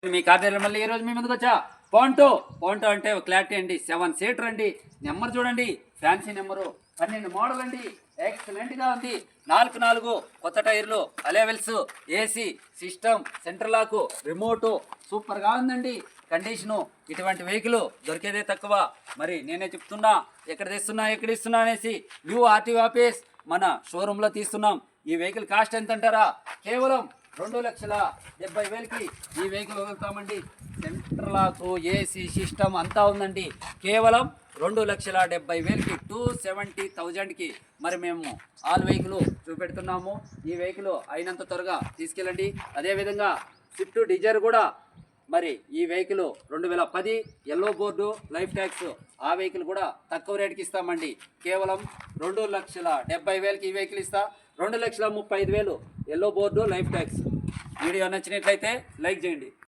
మీ కార్యాలయం మళ్ళీ ఈరోజు మీ ముందుకు వచ్చా పాంటో అంటే క్లారిటీ అండి 7 సీటర్ అండి. నెంబర్ చూడండి, ఫ్యాన్సీ నెంబరు, 12 మోడల్ అండి. ఎక్సలెంట్గా ఉంది. 4 కొత్త టైర్లు, అలెవెల్స్, ఏసీ సిస్టమ్, సెంటర్ లాకు, రిమోటు సూపర్గా ఉందండి. కండిషను ఇటువంటి వెహికల్ దొరికేదే తక్కువ. మరి నేనే చెప్తున్నా, ఎక్కడ ఇస్తున్నా అనేసి న్యూ ఆర్టీఓ ఆఫీస్ మన షోరూంలో తీస్తున్నాం. ఈ వెహికల్ కాస్ట్ ఎంత అంటారా? కేవలం 2,70,000కి ఈ వెహికల్ వదులుతామండి. సెంటర్ లాకు, ఏసీ సిస్టమ్ అంతా ఉందండి. కేవలం 2,70,000కి 270,000కి మరి మేము ఆల్ వెహికల్ చూపెడుతున్నాము. ఈ వెహికల్ అయినంత త్వరగా తీసుకెళ్ళండి. అదేవిధంగా స్విఫ్ట్ డిజైర్ కూడా మరి ఈ vehicle 2010 yellow board life tax, ఆ వెహికల్ కూడా తక్కువ రేటుకి ఇస్తామండి. కేవలం 2,70,000కి ఈ వెహికల్ ఇస్తా. 2,35,000 yellow board life tax. Video నచ్చినట్లయితే లైక్ చేయండి.